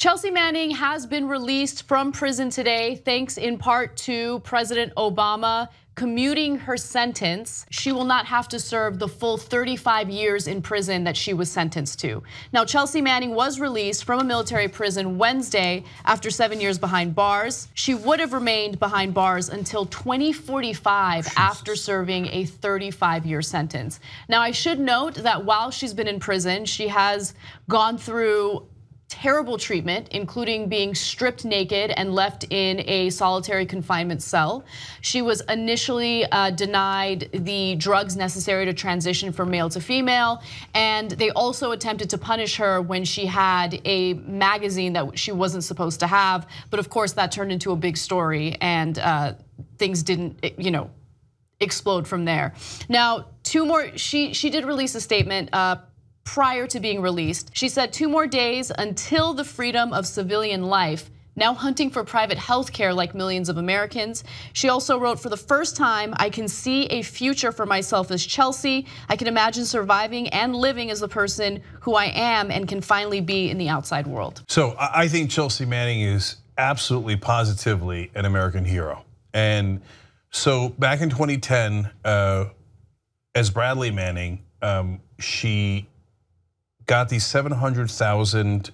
Chelsea Manning has been released from prison today, thanks in part to President Obama commuting her sentence. She will not have to serve the full 35 years in prison that she was sentenced to. Now, Chelsea Manning was released from a military prison Wednesday after 7 years behind bars. She would have remained behind bars until 2045 after serving a 35-year sentence. Now, I should note that while she's been in prison, she has gone through terrible treatment, including being stripped naked and left in a solitary confinement cell. She was initially denied the drugs necessary to transition from male to female, and they also attempted to punish her when she had a magazine that she wasn't supposed to have. But of course, that turned into a big story, and things didn't, explode from there. Now, she did release a statement prior to being released. She said 2 more days until the freedom of civilian life, now hunting for private health care like millions of Americans. She also wrote, for the first time, I can see a future for myself as Chelsea. I can imagine surviving and living as the person who I am and can finally be in the outside world. So I think Chelsea Manning is absolutely positively an American hero. And so back in 2010, as Bradley Manning, she got these 700,000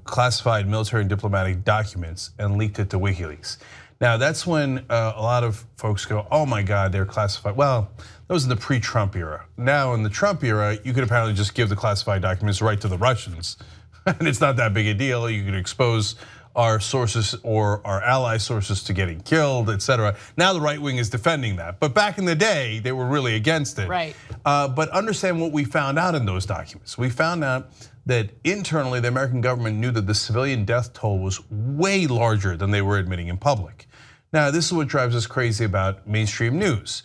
classified military and diplomatic documents and leaked it to WikiLeaks. Now that's when a lot of folks go, oh my God, they're classified. Well, that was in the pre-Trump era. Now in the Trump era, you could apparently just give the classified documents right to the Russians. And it's not that big a deal. You could expose our sources or our ally sources to getting killed, etc. Now the right wing is defending that. But back in the day, they were really against it. Right. But understand what we found out in those documents. We found out that internally the American government knew that the civilian death toll was way larger than they were admitting in public. Now this is what drives us crazy about mainstream news.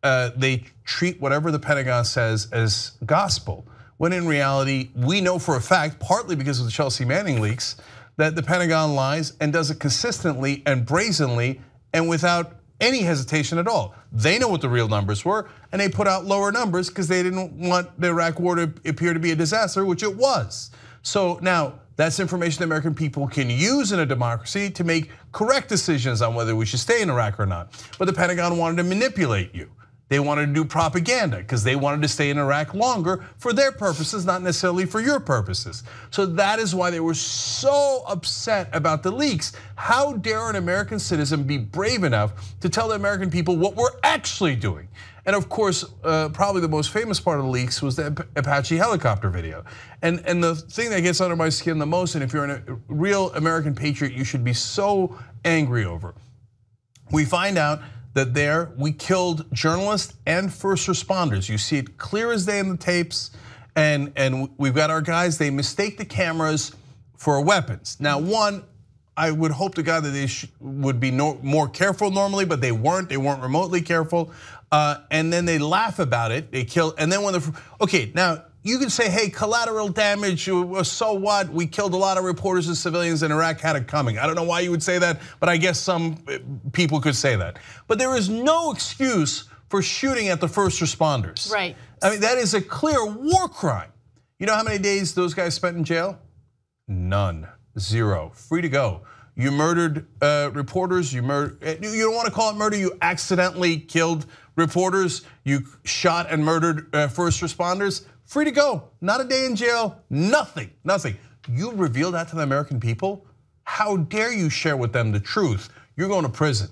They treat whatever the Pentagon says as gospel, when in reality, we know for a fact, partly because of the Chelsea Manning leaks, that the Pentagon lies and does it consistently and brazenly and without any hesitation at all. They know what the real numbers were, and they put out lower numbers because they didn't want the Iraq war to appear to be a disaster, which it was. So now that's information the American people can use in a democracy to make correct decisions on whether we should stay in Iraq or not. But the Pentagon wanted to manipulate you. They wanted to do propaganda because they wanted to stay in Iraq longer for their purposes, not necessarily for your purposes. So that is why they were so upset about the leaks. How dare an American citizen be brave enough to tell the American people what we're actually doing? And of course, probably the most famous part of the leaks was the Apache helicopter video. And the thing that gets under my skin the most, and if you're a real American patriot, you should be so angry over. We find out that there we killed journalists and first responders. You see it clear as day in the tapes, and we've got our guys, they mistake the cameras for weapons. Now one, I would hope to God that they would be more careful normally, but they weren't remotely careful. And then they laugh about it, they kill, and then when okay, now you can say, hey, collateral damage, so what? We killed a lot of reporters and civilians in Iraq, had it coming. I don't know why you would say that, but I guess some people could say that. But there is no excuse for shooting at the first responders. Right. I mean, that is a clear war crime. You know how many days those guys spent in jail? None, 0, free to go. You murdered reporters, you don't want to call it murder, you accidentally killed reporters, you shot and murdered first responders. Free to go, not a day in jail, nothing. You reveal that to the American people? How dare you share with them the truth? You're going to prison.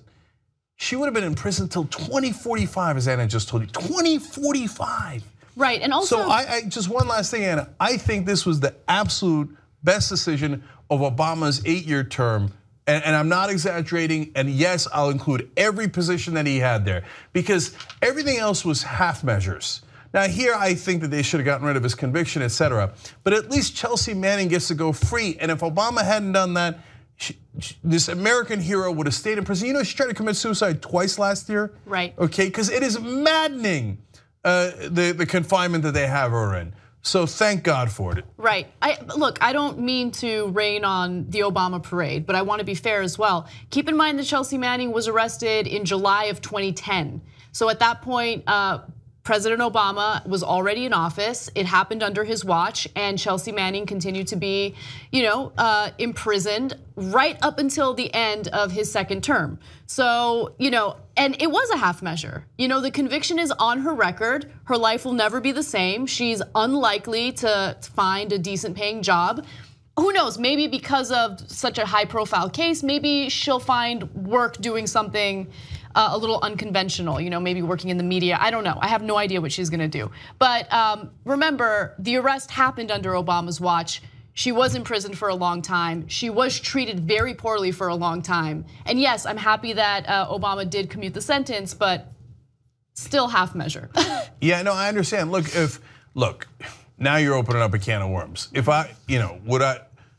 She would have been in prison till 2045, as Anna just told you, 2045. Right, and also- So I just one last thing, Anna. I think this was the absolute best decision of Obama's 8-year term. And I'm not exaggerating, and yes, I'll include every position that he had there, because everything else was half measures. Now here, I think that they should have gotten rid of his conviction, etc. But at least Chelsea Manning gets to go free. And if Obama hadn't done that, this American hero would have stayed in prison. You know, she tried to commit suicide twice last year. Right. Okay, because it is maddening, the confinement that they have her in. So thank God for it. Right. Look, I don't mean to rain on the Obama parade, but I want to be fair as well. Keep in mind that Chelsea Manning was arrested in July of 2010. So at that point, President Obama was already in office. It happened under his watch, and Chelsea Manning continued to be, imprisoned right up until the end of his second term. So, and it was a half measure. The conviction is on her record. Her life will never be the same. She's unlikely to find a decent paying job. Who knows, maybe because of such a high profile case, maybe she'll find work doing something a little unconventional, maybe working in the media. I don't know. I have no idea what she's gonna do. But remember, the arrest happened under Obama's watch. She was imprisoned for a long time. She was treated very poorly for a long time. And yes, I'm happy that Obama did commute the sentence, but still half measure. Yeah, no, I understand. Look, now you're opening up a can of worms. If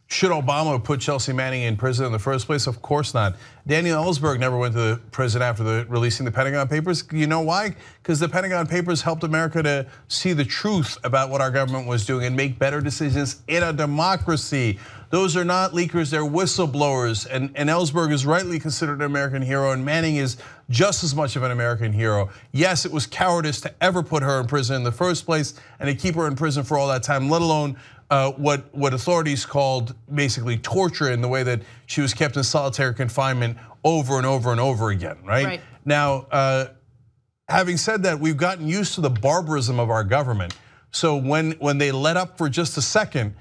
should Obama have put Chelsea Manning in prison in the first place? Of course not. Daniel Ellsberg never went to the prison after releasing the Pentagon Papers. You know why? Because the Pentagon Papers helped America to see the truth about what our government was doing and make better decisions in a democracy. Those are not leakers, they're whistleblowers. And Ellsberg is rightly considered an American hero, and Manning is just as much of an American hero. Yes, it was cowardice to ever put her in prison in the first place and to keep her in prison for all that time, let alone what authorities called basically torture in the way that she was kept in solitary confinement over and over and over again, right? Now, having said that, we've gotten used to the barbarism of our government. So when they let up for just a second,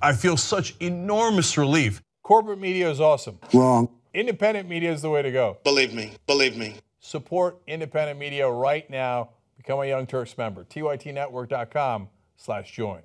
I feel such enormous relief. Corporate media is awesome. Wrong. Independent media is the way to go. Believe me, believe me. Support independent media right now. Become a Young Turks member. TYTnetwork.com/join.